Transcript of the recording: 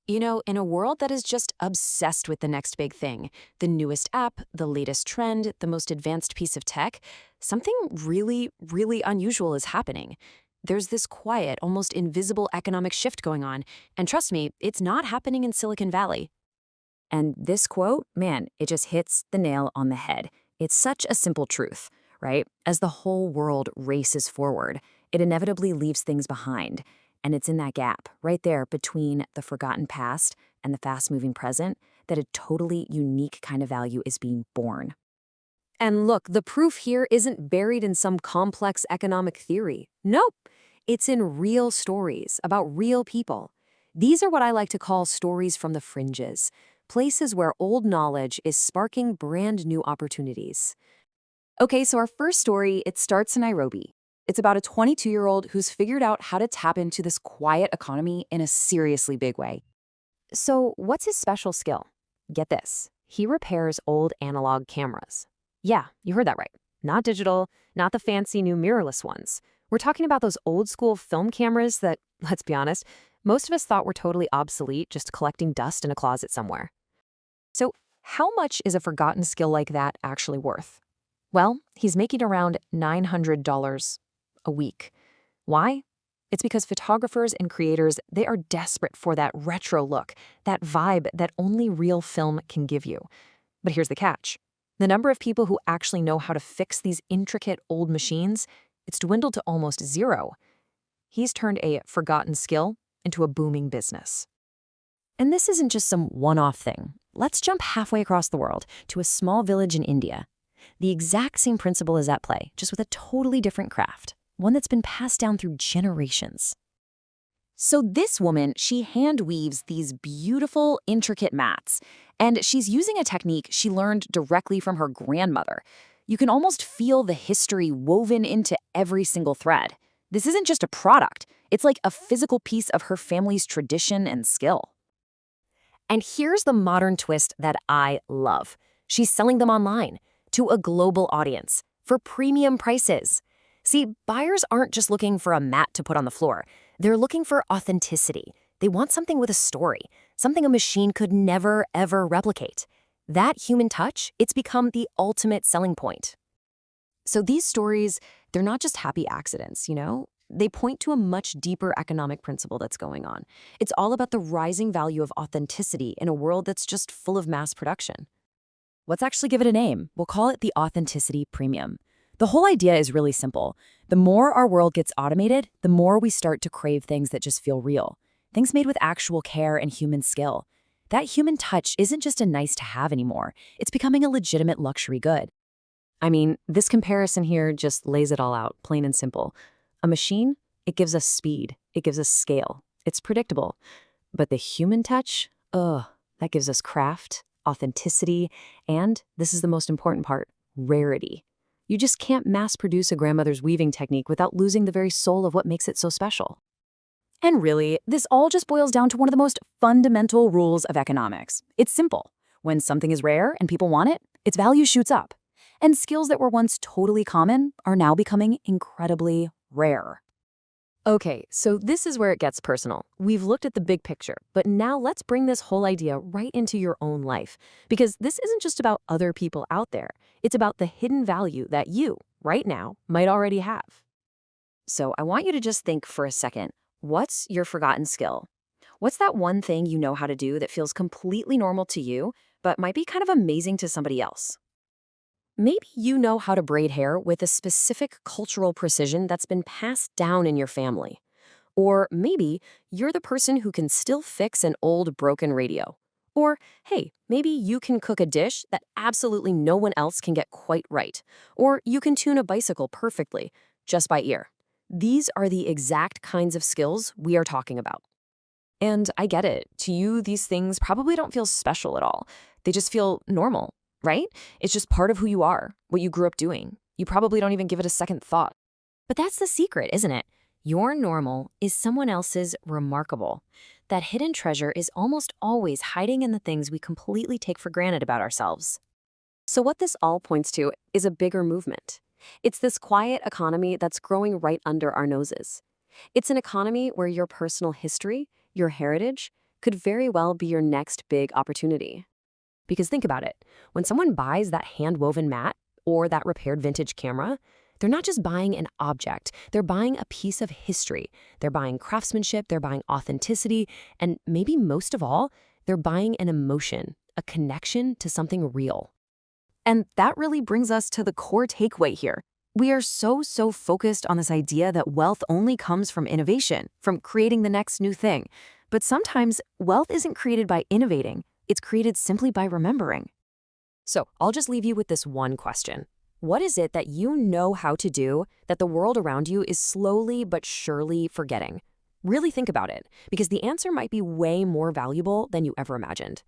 You know, in a world that is just obsessed with the next big thing, the newest app, the latest trend, the most advanced piece of tech, something really, really unusual is happening. There's this quiet, almost invisible economic shift going on. And trust me, it's not happening in Silicon Valley. And this quote, man, it just hits the nail on the head. It's such a simple truth, right? As the whole world races forward, it inevitably leaves things behind. And it's in that gap, right there between the forgotten past and the fast moving present, that a totally unique kind of value is being born. And look, the proof here isn't buried in some complex economic theory. Nope, it's in real stories about real people. These are what I like to call stories from the fringes, places where old knowledge is sparking brand new opportunities. Okay, so our first story, it starts in Nairobi. It's about a 22-year-old who's figured out how to tap into this quiet economy in a seriously big way. So, what's his special skill? Get this. He repairs old analog cameras. Yeah, you heard that right. Not digital, not the fancy new mirrorless ones. We're talking about those old school film cameras that, let's be honest, most of us thought were totally obsolete, just collecting dust in a closet somewhere. So, how much is a forgotten skill like that actually worth? Well, he's making around $900 a week. Why? It's because photographers and creators, they are desperate for that retro look, that vibe that only real film can give you. But here's the catch. The number of people who actually know how to fix these intricate old machines, it's dwindled to almost zero. He's turned a forgotten skill into a booming business. And this isn't just some one-off thing. Let's jump halfway across the world to a small village in India. The exact same principle is at play, just with a totally different craft, one that's been passed down through generations. So this woman, she hand weaves these beautiful, intricate mats, and she's using a technique she learned directly from her grandmother. You can almost feel the history woven into every single thread. This isn't just a product, it's like a physical piece of her family's tradition and skill. And here's the modern twist that I love. She's selling them online to a global audience for premium prices. See, buyers aren't just looking for a mat to put on the floor. They're looking for authenticity. They want something with a story, something a machine could never, ever replicate. That human touch, it's become the ultimate selling point. So these stories, they're not just happy accidents, you know? They point to a much deeper economic principle that's going on. It's all about the rising value of authenticity in a world that's just full of mass production. Let's actually give it a name. We'll call it the authenticity premium. The whole idea is really simple. The more our world gets automated, the more we start to crave things that just feel real. Things made with actual care and human skill. That human touch isn't just a nice to have anymore. It's becoming a legitimate luxury good. I mean, this comparison here just lays it all out, plain and simple. A machine, it gives us speed. It gives us scale. It's predictable. But the human touch, that gives us craft, authenticity, and, this is the most important part, rarity. You just can't mass produce a grandmother's weaving technique without losing the very soul of what makes it so special. And really, this all just boils down to one of the most fundamental rules of economics. It's simple. When something is rare and people want it, its value shoots up. And skills that were once totally common are now becoming incredibly rare. Okay, so this is where it gets personal. We've looked at the big picture, but now let's bring this whole idea right into your own life. Because this isn't just about other people out there. It's about the hidden value that you, right now, might already have. So I want you to just think for a second, what's your forgotten skill? What's that one thing you know how to do that feels completely normal to you, but might be kind of amazing to somebody else? Maybe you know how to braid hair with a specific cultural precision that's been passed down in your family. Or maybe you're the person who can still fix an old broken radio. Or, hey, maybe you can cook a dish that absolutely no one else can get quite right. Or you can tune a bicycle perfectly, just by ear. These are the exact kinds of skills we are talking about. And I get it. To you, these things probably don't feel special at all. They just feel normal, right? It's just part of who you are, what you grew up doing. You probably don't even give it a second thought. But that's the secret, isn't it? Your normal is someone else's remarkable. That hidden treasure is almost always hiding in the things we completely take for granted about ourselves. So what this all points to is a bigger movement. It's this quiet economy that's growing right under our noses. It's an economy where your personal history, your heritage, could very well be your next big opportunity. Because think about it. When someone buys that hand-woven mat or that repaired vintage camera, they're not just buying an object. They're buying a piece of history. They're buying craftsmanship. They're buying authenticity. And maybe most of all, they're buying an emotion, a connection to something real. And that really brings us to the core takeaway here. We are so focused on this idea that wealth only comes from innovation, from creating the next new thing. But sometimes wealth isn't created by innovating. It's created simply by remembering. So I'll just leave you with this one question. What is it that you know how to do that the world around you is slowly but surely forgetting? Really think about it, because the answer might be way more valuable than you ever imagined.